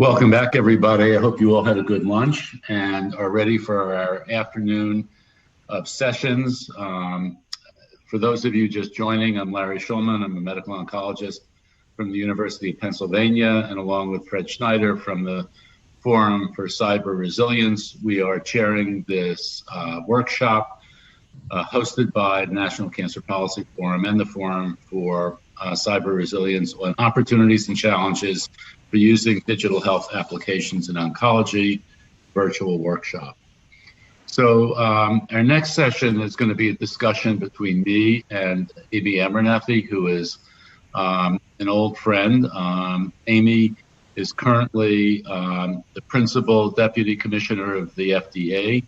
Welcome back, everybody. I hope you all had a good lunch and are ready for our afternoon of sessions. For those of you just joining, I'm Larry Shulman. I'm a medical oncologist from the University of Pennsylvania, and along with Fred Schneider from the Forum for Cyber Resilience, we are chairing this workshop hosted by the National Cancer Policy Forum and the Forum for Cyber Resilience on opportunities and challenges for using digital health applications in oncology, virtual workshop. So our next session is going to be a discussion between me and Amy Abernethy, who is an old friend. Amy is currently the Principal Deputy Commissioner of the FDA.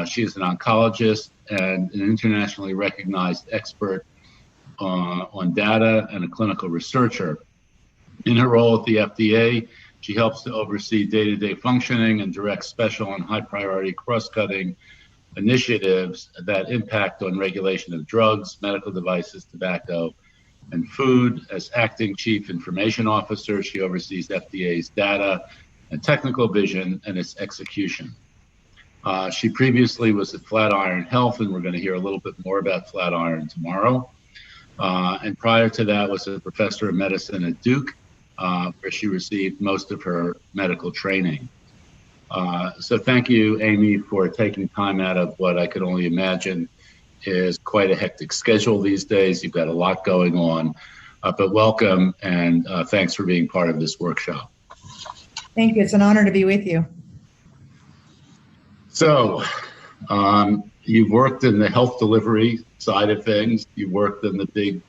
She is an oncologist and an internationally recognized expert on data and a clinical researcher. In her role at the FDA, she helps to oversee day-to-day functioning and direct special and high-priority cross-cutting initiatives that impact on regulation of drugs, medical devices, tobacco, and food. As acting Chief Information Officer, she oversees FDA's data and technical vision and its execution. She previously was at Flatiron Health, and we're going to hear a little bit more about Flatiron tomorrow. And prior to that was a professor of medicine at Duke, where she received most of her medical training. So thank you, Amy, for taking time out of what I could only imagine is quite a hectic schedule these days. You've got a lot going on, but welcome and thanks for being part of this workshop. Thank you. It's an honor to be with you. So you've worked in the health delivery side of things. You worked in the big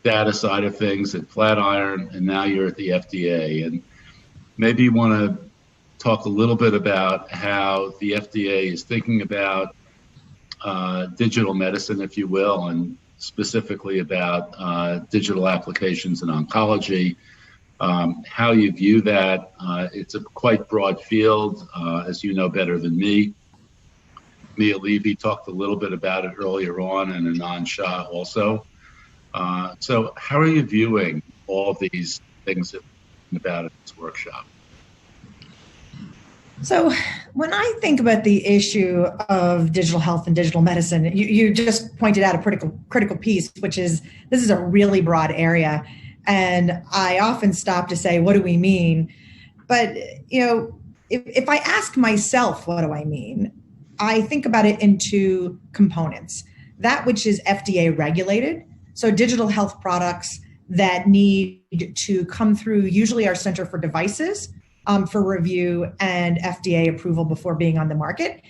data side of things at Flatiron, and now you're at the FDA. And maybe you want to talk a little bit about how the FDA is thinking about digital medicine, if you will, and specifically about digital applications in oncology, how you view that. It's a quite broad field, as you know better than me. Mia Levy talked a little bit about it earlier on, and Anand Shah also. So how are you viewing all of these things that we're talking about at this workshop? So when I think about the issue of digital health and digital medicine, you just pointed out a critical piece, which is this is a really broad area. And I often stop to say, what do we mean? But, you know, if I ask myself, what do I mean? I think about it in two components. That which is FDA regulated, so digital health products that need to come through usually our Center for Devices for review and FDA approval before being on the market.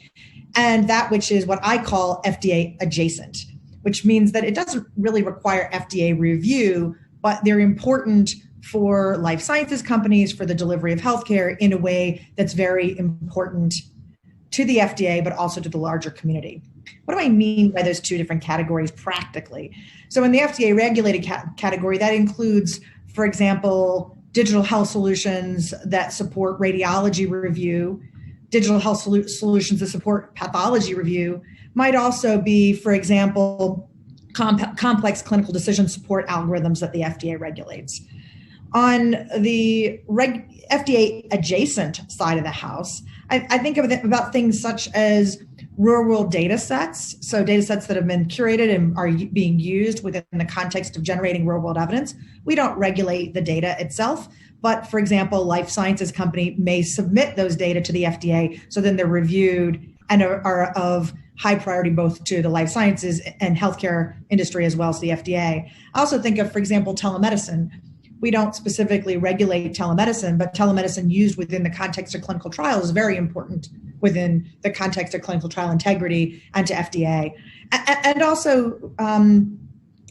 And that which is what I call FDA adjacent, which means that it doesn't really require FDA review, but they're important for life sciences companies, for the delivery of healthcare in a way that's very important to the FDA, but also to the larger community. What do I mean by those two different categories practically? So in the FDA regulated category, that includes, for example, digital health solutions that support radiology review, digital health solutions that support pathology review, might also be, for example, complex clinical decision support algorithms that the FDA regulates. On the FDA adjacent side of the house, I think about things such as real-world data sets, so data sets that have been curated and are being used within the context of generating real-world evidence. We don't regulate the data itself, but for example, life sciences company may submit those data to the FDA, so then they're reviewed and are of high priority both to the life sciences and healthcare industry as well as the FDA. I also think of, for example, telemedicine. We don't specifically regulate telemedicine, but telemedicine used within the context of clinical trials is very important within the context of clinical trial integrity and to FDA. And also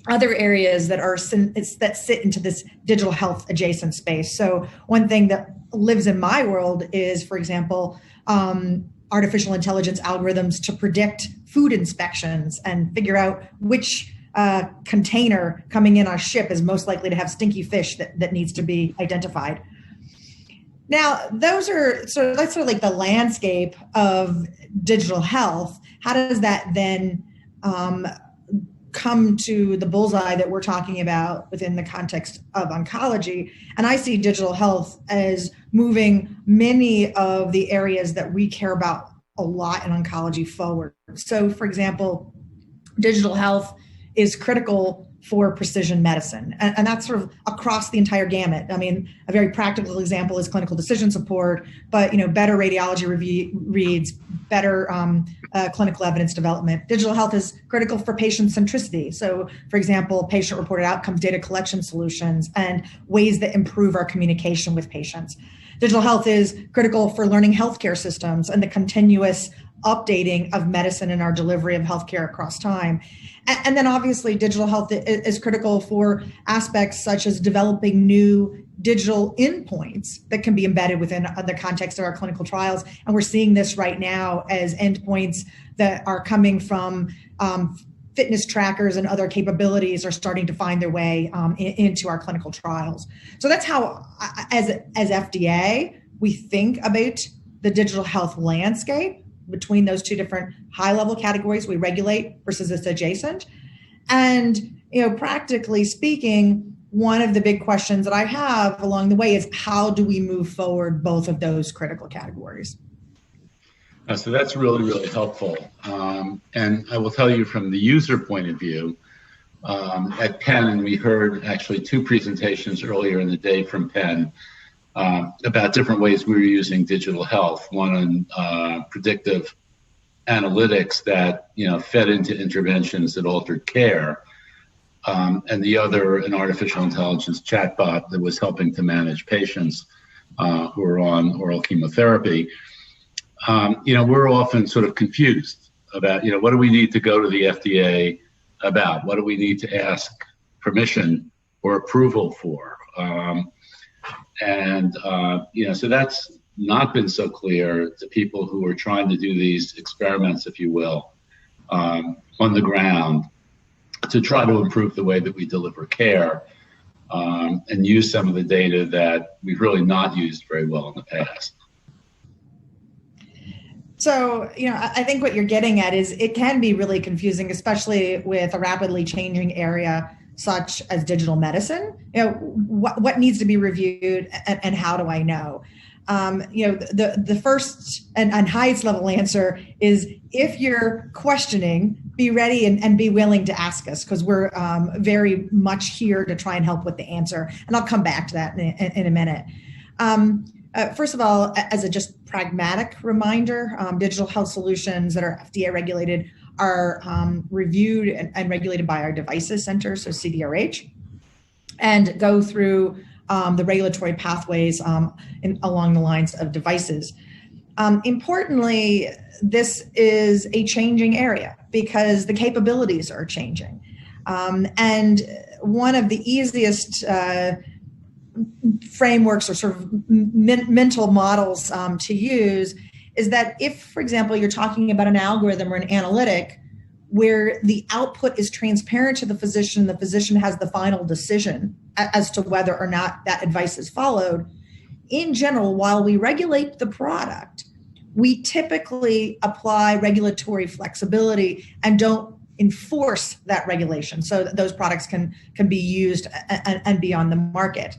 other areas that sit into this digital health adjacent space. So one thing that lives in my world is, for example, artificial intelligence algorithms to predict food inspections and figure out which container coming in on a ship is most likely to have stinky fish that needs to be identified. Now, that's sort of like the landscape of digital health. How does that then come to the bullseye that we're talking about within the context of oncology. And I see digital health as moving many of the areas that we care about a lot in oncology forward. So, for example, digital health is critical for precision medicine. And that's sort of across the entire gamut. I mean, a very practical example is clinical decision support, but better radiology reads, better clinical evidence development. Digital health is critical for patient centricity. So, for example, patient-reported outcomes, data collection solutions, and ways that improve our communication with patients. Digital health is critical for learning healthcare systems and the continuous updating of medicine and our delivery of healthcare across time. And then obviously digital health is critical for aspects such as developing new digital endpoints that can be embedded within the context of our clinical trials. And we're seeing this right now as endpoints that are coming from fitness trackers and other capabilities are starting to find their way into our clinical trials. So that's how, as FDA, we think about the digital health landscape between those two different high-level categories we regulate versus it's adjacent. And, practically speaking, one of the big questions that I have along the way is how do we move forward both of those critical categories? So that's really, really helpful. And I will tell you from the user point of view, at Penn, and we heard actually two presentations earlier in the day from Penn, about different ways we were using digital health. One on predictive analytics that fed into interventions that altered care, and the other an artificial intelligence chatbot that was helping to manage patients who are on oral chemotherapy. We're often sort of confused about what do we need to go to the FDA about? What do we need to ask permission or approval for? So that's not been so clear to people who are trying to do these experiments, if you will, on the ground to try to improve the way that we deliver care and use some of the data that we've really not used very well in the past. So, I think what you're getting at is it can be really confusing, especially with a rapidly changing area such as digital medicine. What needs to be reviewed and how do I know? The first and highest level answer is if you're questioning, be ready and be willing to ask us, because we're very much here to try and help with the answer. And I'll come back to that in a minute. First of all, as a just pragmatic reminder, digital health solutions that are FDA regulated are reviewed and regulated by our devices center, so CDRH, and go through the regulatory pathways along the lines of devices. Importantly, this is a changing area because the capabilities are changing. And one of the easiest frameworks or sort of mental models to use is that if, for example, you're talking about an algorithm or an analytic where the output is transparent to the physician has the final decision as to whether or not that advice is followed. In general, while we regulate the product, we typically apply regulatory flexibility and don't enforce that regulation so that those products can be used and be on the market.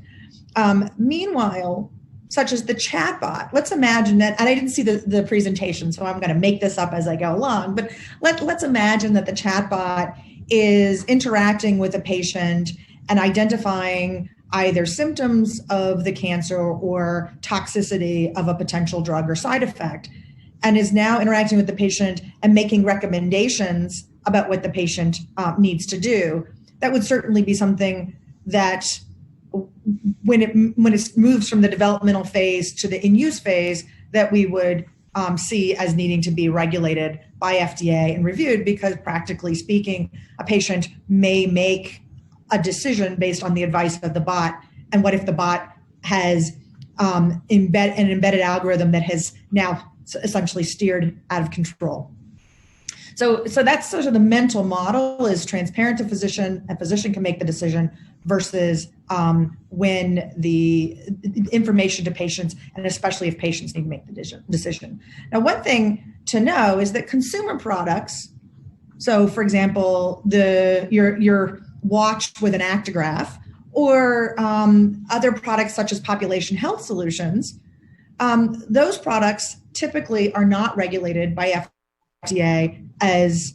Meanwhile, such as the chatbot, let's imagine that, and I didn't see the presentation, so I'm going to make this up as I go along, but let's imagine that the chatbot is interacting with a patient and identifying either symptoms of the cancer or toxicity of a potential drug or side effect, and is now interacting with the patient and making recommendations about what the patient needs to do. That would certainly be something that when it moves from the developmental phase to the in-use phase, that we would see as needing to be regulated by FDA and reviewed, because practically speaking, a patient may make a decision based on the advice of the bot. And what if the bot has an embedded algorithm that has now essentially steered out of control? So that's sort of the mental model, is transparent to physician, and physician can make the decision, versus when the information to patients, and especially if patients need to make the decision. Now, one thing to know is that consumer products So, for example, your watch with an actigraph, or other products such as population health solutions, those products typically are not regulated by FDA as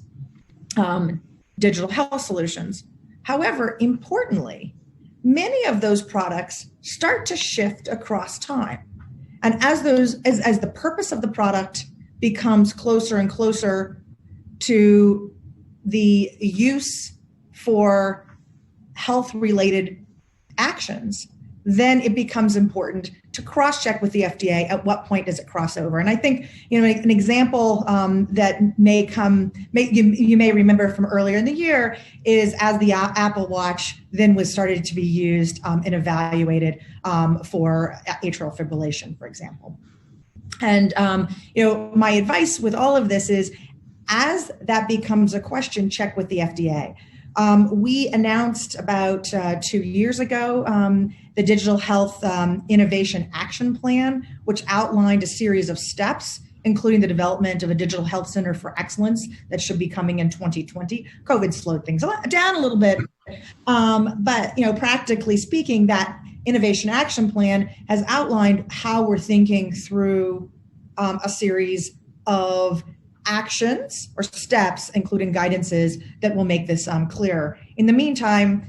digital health solutions. However, importantly, many of those products start to shift across time. And as the purpose of the product becomes closer and closer to the use for health-related actions, then it becomes important to cross-check with the FDA at what point does it cross over. And I think, an example that you may remember from earlier in the year is as the Apple Watch then was started to be used and evaluated for atrial fibrillation, for example. And my advice with all of this is, as that becomes a question, check with the FDA. We announced about 2 years ago the Digital Health Innovation Action Plan, which outlined a series of steps, including the development of a Digital Health Center for Excellence that should be coming in 2020. COVID slowed things down a little bit, but practically speaking, that Innovation Action Plan has outlined how we're thinking through a series of actions or steps, including guidances that will make this clearer. In the meantime,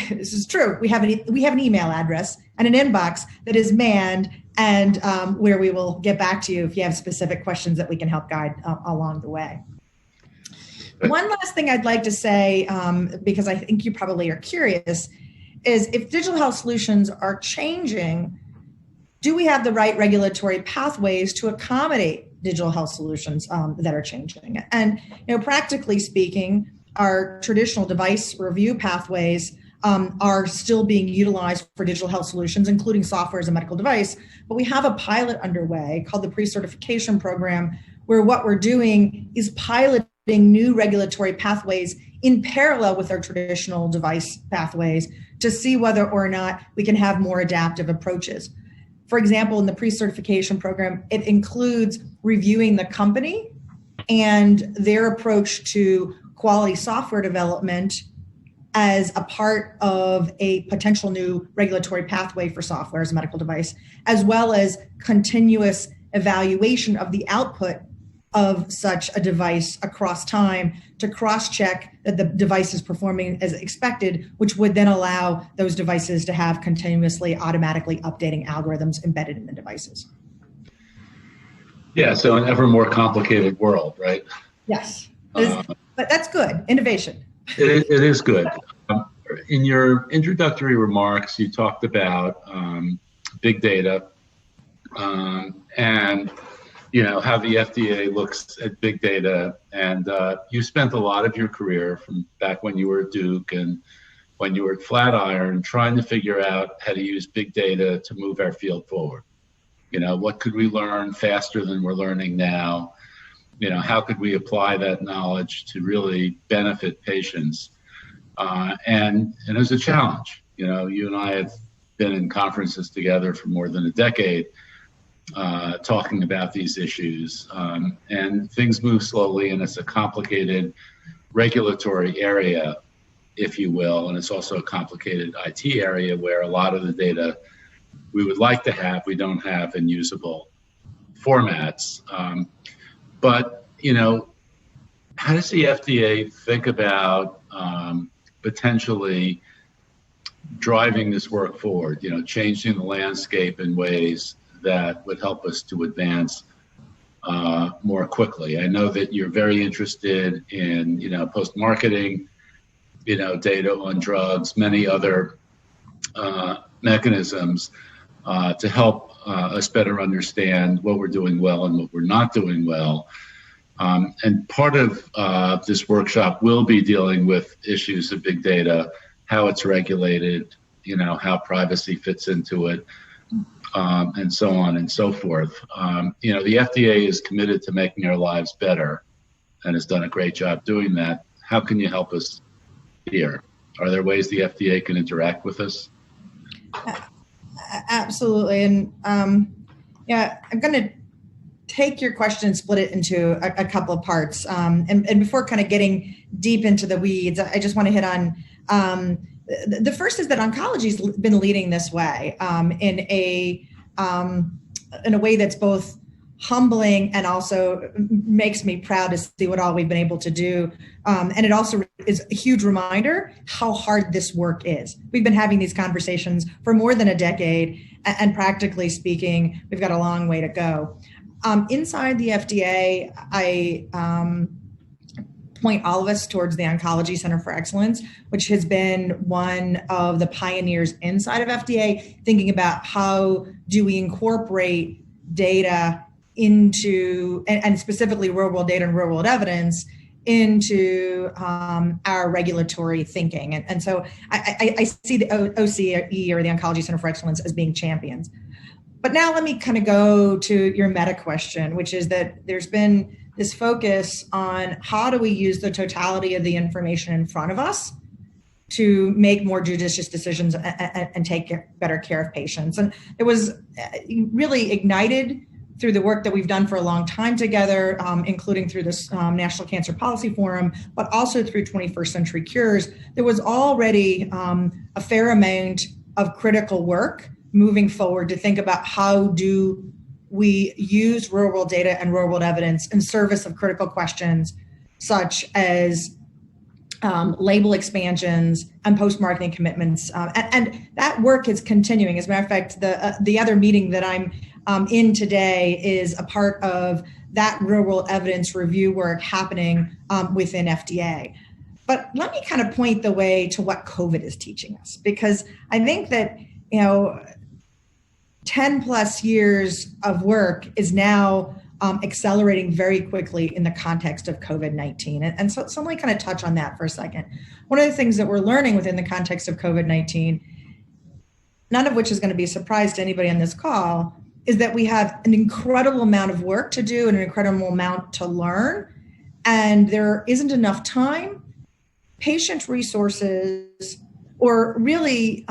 this is true. We have an email address and an inbox that is manned, and where we will get back to you if you have specific questions that we can help guide along the way. One last thing I'd like to say, because I think you probably are curious, is if digital health solutions are changing, do we have the right regulatory pathways to accommodate digital health solutions that are changing? And practically speaking, our traditional device review pathways are still being utilized for digital health solutions, including software as a medical device. But we have a pilot underway called the pre-certification program, where what we're doing is piloting new regulatory pathways in parallel with our traditional device pathways to see whether or not we can have more adaptive approaches. For example, in the pre-certification program, it includes reviewing the company and their approach to quality software development as a part of a potential new regulatory pathway for software as a medical device, as well as continuous evaluation of the output of such a device across time to cross-check that the device is performing as expected, which would then allow those devices to have continuously automatically updating algorithms embedded in the devices. Yeah, so an ever more complicated world, right? Yes, but that's good, innovation. It is good. In your introductory remarks, you talked about big data and how the FDA looks at big data. And you spent a lot of your career, from back when you were at Duke and when you were at Flatiron, trying to figure out how to use big data to move our field forward. What could we learn faster than we're learning now? How could we apply that knowledge to really benefit patients? And it was a challenge. You and I have been in conferences together for more than a decade, talking about these issues, and things move slowly, and it's a complicated regulatory area, if you will, and it's also a complicated IT area where a lot of the data we would like to have, we don't have in usable formats. But how does the FDA think about potentially driving this work forward, changing the landscape in ways that would help us to advance more quickly? I know that you're very interested in, post-marketing, data on drugs, many other mechanisms to help us better understand what we're doing well and what we're not doing well. And part of this workshop will be dealing with issues of big data, how it's regulated, how privacy fits into it, and so on and so forth. The FDA is committed to making our lives better and has done a great job doing that. How can you help us here? Are there ways the FDA can interact with us? Absolutely. And I'm going to take your question and split it into a couple of parts. And before kind of getting deep into the weeds, I just want to hit on the first is that oncology's been leading this way in a way that's both humbling and also makes me proud to see what all we've been able to do. And it also is a huge reminder how hard this work is. We've been having these conversations for more than a decade, and practically speaking, we've got a long way to go. Inside the FDA, I point all of us towards the Oncology Center for Excellence, which has been one of the pioneers inside of FDA, thinking about how do we incorporate data into, and specifically real world data and real world evidence into our regulatory thinking. And so I see the OCE, or the Oncology Center for Excellence, as being champions. But now let me kind of go to your meta question, which is that there's been this focus on how do we use the totality of the information in front of us to make more judicious decisions and take better care of patients. And it was really ignited through the work that we've done for a long time together, including through this National Cancer Policy Forum, but also through 21st Century Cures. There was already a fair amount of critical work moving forward to think about how do we use real world data and real world evidence in service of critical questions such as label expansions and post-marketing commitments. And that work is continuing. As a matter of fact, the other meeting that I'm in today is a part of that real world evidence review work happening within FDA. But let me kind of point the way to what COVID is teaching us, because I think that, 10 plus years of work is now accelerating very quickly in the context of COVID-19. And so let me kind of touch on that for a second. One of the things that we're learning within the context of COVID-19, none of which is going to be a surprise to anybody on this call, is that we have an incredible amount of work to do and an incredible amount to learn. And there isn't enough time, patient resources, or really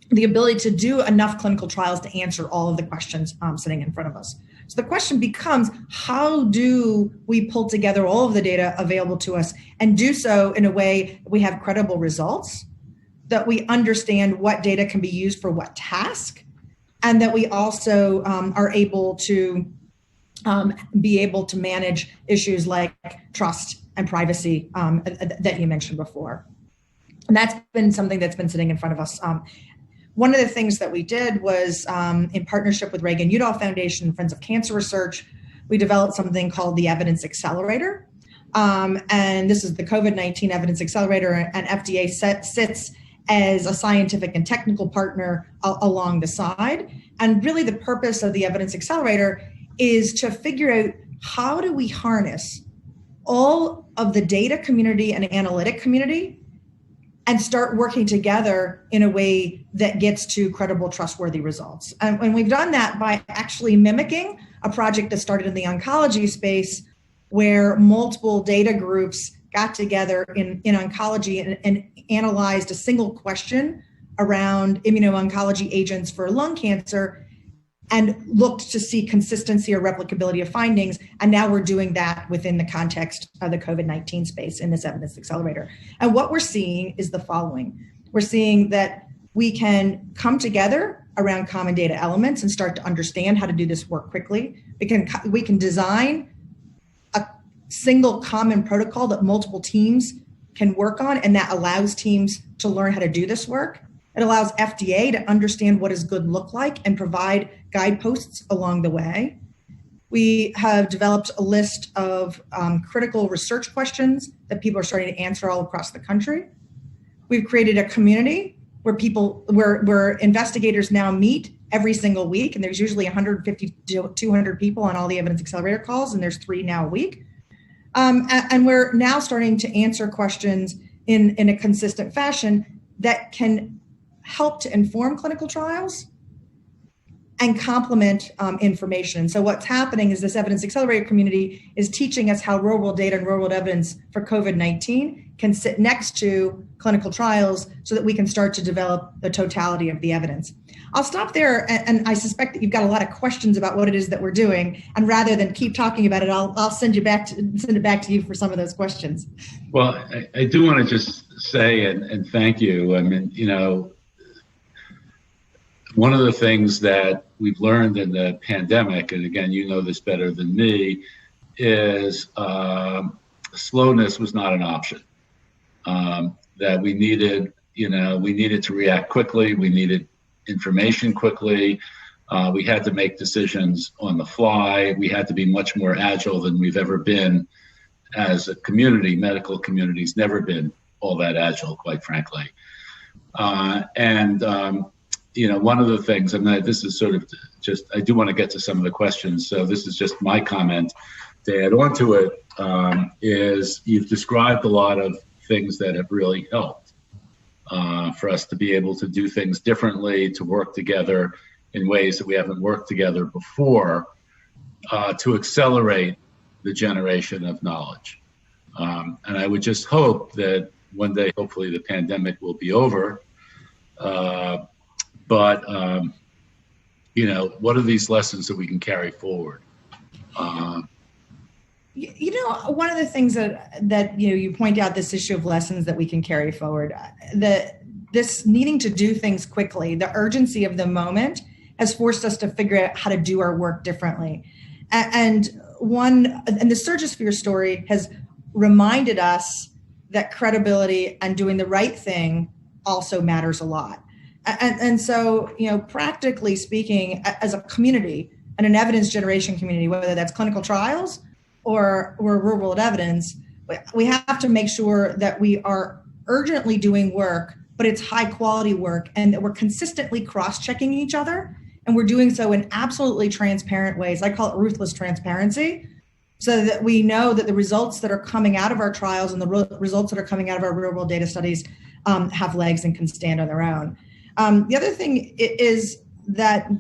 the ability to do enough clinical trials to answer all of the questions sitting in front of us. So the question becomes, how do we pull together all of the data available to us and do so in a way that we have credible results, that we understand what data can be used for what task, and that we also are able to manage issues like trust and privacy that you mentioned before. And that's been something that's been sitting in front of us. One of the things that we did was, in partnership with Reagan-Udall Foundation and Friends of Cancer Research, we developed something called the Evidence Accelerator. And this is the COVID-19 Evidence Accelerator, and FDA sits as a scientific and technical partner along the side. And really the purpose of the Evidence Accelerator is to figure out, how do we harness all of the data community and analytic community and start working together in a way that gets to credible, trustworthy results. And we've done that by actually mimicking a project that started in the oncology space, where multiple data groups got together in oncology and analyzed a single question around immuno-oncology agents for lung cancer and looked to see consistency or replicability of findings. And now we're doing that within the context of the COVID-19 space in this Evidence Accelerator. And what we're seeing is the following. We're seeing that we can come together around common data elements and start to understand how to do this work quickly. We can design a single common protocol that multiple teams can work on, and that allows teams to learn how to do this work. It allows FDA to understand what does good look like and provide guideposts along the way. We have developed a list of critical research questions that people are starting to answer all across the country. We've created a community where investigators now meet every single week, and there's usually 150 to 200 people on all the Evidence Accelerator calls, and there's 3 now a week. And we're now starting to answer questions in a consistent fashion that can help to inform clinical trials and complement information. So what's happening is this evidence accelerator community is teaching us how real world data and real world evidence for COVID-19 can sit next to clinical trials so that we can start to develop the totality of the evidence. I'll stop there, and I suspect that you've got a lot of questions about what it is that we're doing. And rather than keep talking about it, I'll send it back to you for some of those questions. Well, I do want to just say and thank you. I mean, one of the things that we've learned in the pandemic, and again, you know this better than me, is slowness was not an option. That we needed to react quickly. We needed information quickly. We had to make decisions on the fly. We had to be much more agile than we've ever been as a community. Medical community's never been all that agile, quite frankly. One of the things, and this is sort of just, I do want to get to some of the questions, so this is just my comment to add on to it, is you've described a lot of things that have really helped for us to be able to do things differently, to work together in ways that we haven't worked together before, to accelerate the generation of knowledge. And I would just hope that one day, hopefully, the pandemic will be over. But what are these lessons that we can carry forward? One of the things that you point out, this issue of lessons that we can carry forward, this needing to do things quickly, the urgency of the moment has forced us to figure out how to do our work differently. And the Surgisphere story has reminded us that credibility and doing the right thing also matters a lot. And so, practically speaking, as a community and an evidence generation community, whether that's clinical trials or real world evidence, we have to make sure that we are urgently doing work, but it's high quality work, and that we're consistently cross-checking each other. And we're doing so in absolutely transparent ways. I call it ruthless transparency, so that we know that the results that are coming out of our trials and the results that are coming out of our real world data studies have legs and can stand on their own. The other thing is that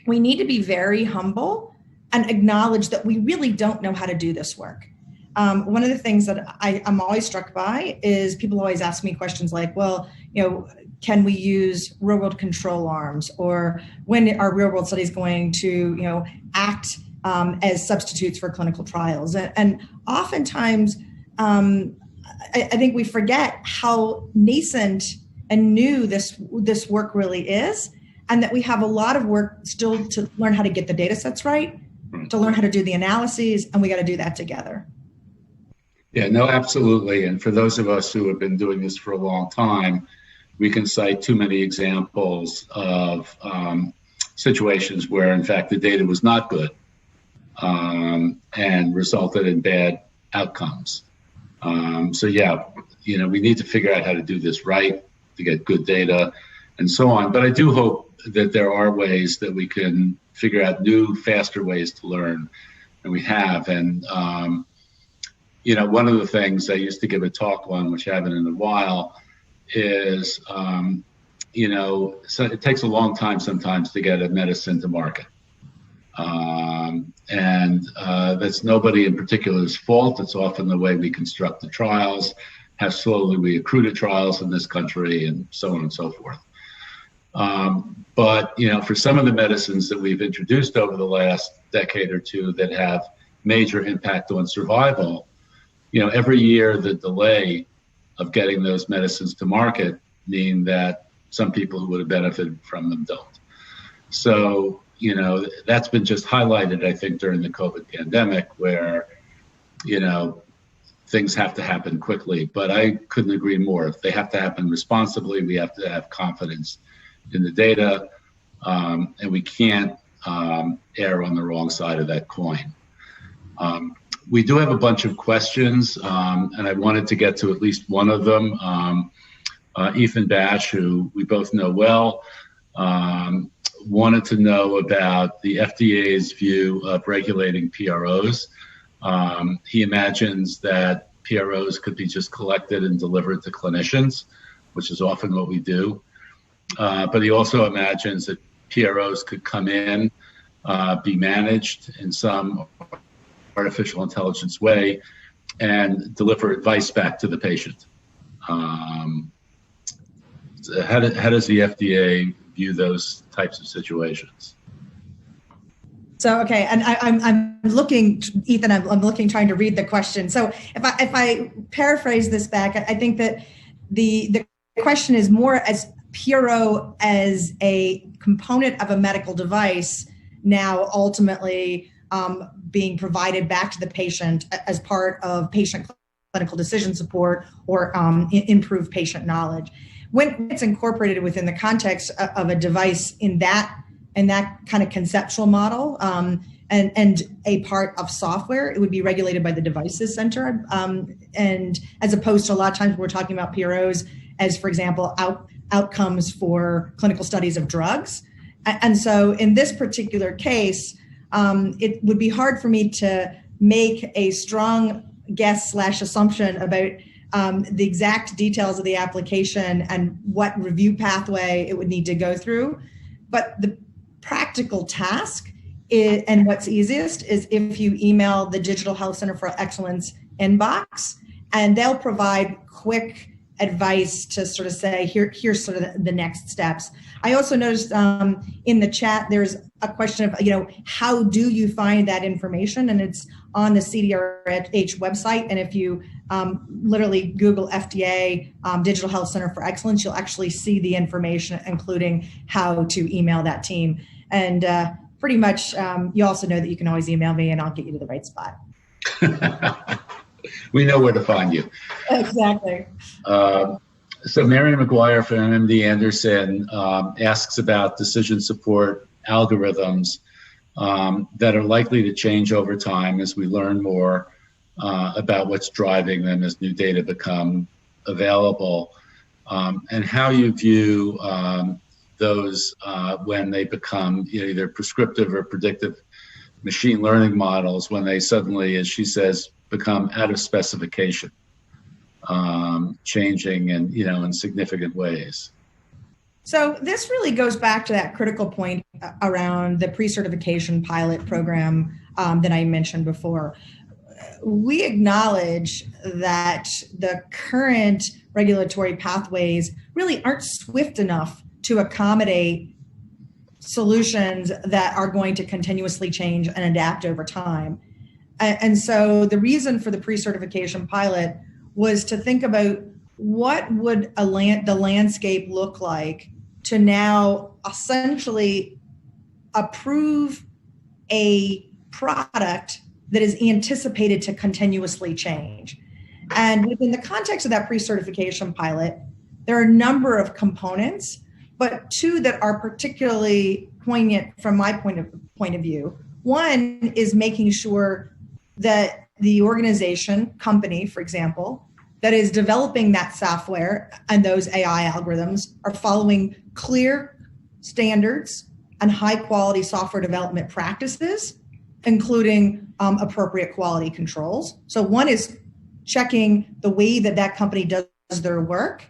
we need to be very humble and acknowledge that we really don't know how to do this work. One of the things that I'm always struck by is people always ask me questions like, well, can we use real world control arms, or when are real world studies going to, act as substitutes for clinical trials? And oftentimes, I think we forget how nascent and new this work really is, and that we have a lot of work still to learn how to get the data sets right, to learn how to do the analyses, and we got to do that together. Yeah, no, absolutely. And for those of us who have been doing this for a long time, we can cite too many examples of situations where, in fact, the data was not good and resulted in bad outcomes. So yeah, we need to figure out how to do this right, to get good data and so on. But I do hope that there are ways that we can figure out new, faster ways to learn, and we have. And, one of the things I used to give a talk on, which I haven't in a while, is, so it takes a long time sometimes to get a medicine to market. And that's nobody in particular's fault. It's often the way we construct the trials, how slowly we accrue to trials in this country, and so on and so forth. But for some of the medicines that we've introduced over the last decade or two that have major impact on survival, every year the delay of getting those medicines to market mean that some people who would have benefited from them don't. So, that's been just highlighted, I think, during the COVID pandemic, where, things have to happen quickly. But I couldn't agree more. If they have to happen responsibly, we have to have confidence in the data, and we can't err on the wrong side of that coin. We do have a bunch of questions, and I wanted to get to at least one of them. Ethan Bash, who we both know well, wanted to know about the FDA's view of regulating PROs. He imagines that PROs could be just collected and delivered to clinicians, which is often what we do. But he also imagines that PROs could come in, be managed in some artificial intelligence way, and deliver advice back to the patient. How does the FDA view those types of situations? So, okay, and I'm looking, Ethan, I'm looking, trying to read the question. So if I paraphrase this back, I think that the question is more as PRO as a component of a medical device now ultimately being provided back to the patient as part of patient clinical decision support or improved patient knowledge. When it's incorporated within the context of a device in that kind of conceptual model and a part of software, it would be regulated by the Devices Center. And as opposed to a lot of times we're talking about PROs as, for example, outcomes for clinical studies of drugs. And so in this particular case, it would be hard for me to make a strong guess / assumption about the exact details of the application and what review pathway it would need to go through. But the practical task and what's easiest is if you email the Digital Health Center for Excellence inbox, and they'll provide quick advice to sort of say, here's sort of the next steps. I also noticed in the chat, there's a question of, how do you find that information? And it's on the CDRH website. And if you literally Google FDA Digital Health Center for Excellence, you'll actually see the information, including how to email that team. And pretty much, you also know that you can always email me and I'll get you to the right spot. We know where to find you. Exactly. So Mary McGuire from MD Anderson asks about decision support algorithms that are likely to change over time as we learn more about what's driving them as new data become available, and how you view those when they become either prescriptive or predictive machine learning models, when they suddenly, as she says, become out of specification, changing in significant ways. So this really goes back to that critical point around the pre-certification pilot program that I mentioned before. We acknowledge that the current regulatory pathways really aren't swift enough to accommodate solutions that are going to continuously change and adapt over time. And so the reason for the pre-certification pilot was to think about what would the landscape look like to now essentially approve a product that is anticipated to continuously change. And within the context of that pre-certification pilot, there are a number of components, but two that are particularly poignant from my point of view. One is making sure that the organization, company, for example, that is developing that software and those AI algorithms are following clear standards and high quality software development practices, including appropriate quality controls. So one is checking the way that company does their work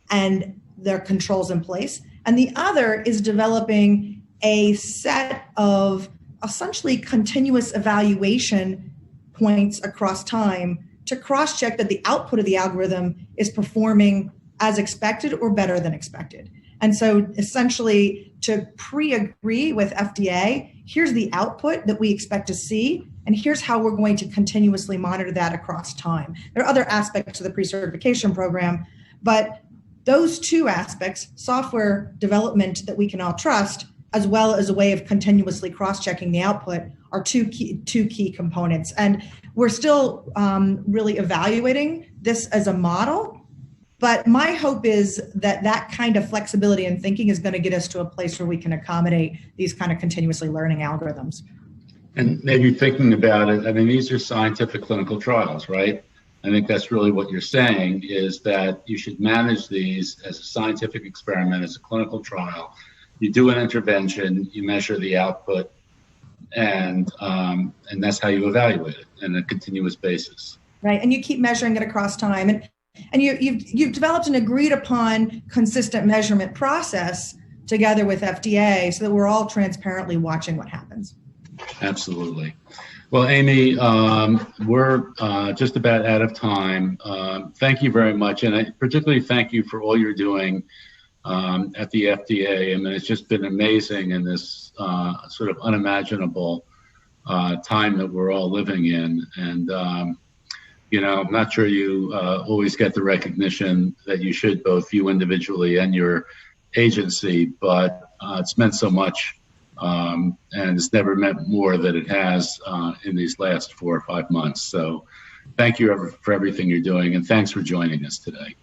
and their controls in place. And the other is developing a set of essentially continuous evaluation points across time to cross-check that the output of the algorithm is performing as expected or better than expected. And so essentially to pre-agree with FDA, here's the output that we expect to see, and here's how we're going to continuously monitor that across time. There are other aspects to the pre-certification program, but those two aspects, software development that we can all trust, as well as a way of continuously cross-checking the output, are two key components. And we're still really evaluating this as a model, but my hope is that kind of flexibility in thinking is going to get us to a place where we can accommodate these kind of continuously learning algorithms. And maybe thinking about it, I mean, these are scientific clinical trials, right? I think that's really what you're saying, is that you should manage these as a scientific experiment, as a clinical trial. You do an intervention, you measure the output, and that's how you evaluate it on a continuous basis. Right, and you keep measuring it across time, and you've developed an agreed upon consistent measurement process together with FDA so that we're all transparently watching what happens. Absolutely. Well, Amy, we're just about out of time. Thank you very much. And I particularly thank you for all you're doing at the FDA. I mean, it's just been amazing in this sort of unimaginable time that we're all living in. And, I'm not sure you always get the recognition that you should, both you individually and your agency, but it's meant so much. And it's never meant more than it has in these last 4 or 5 months. So thank you for everything you're doing, and thanks for joining us today.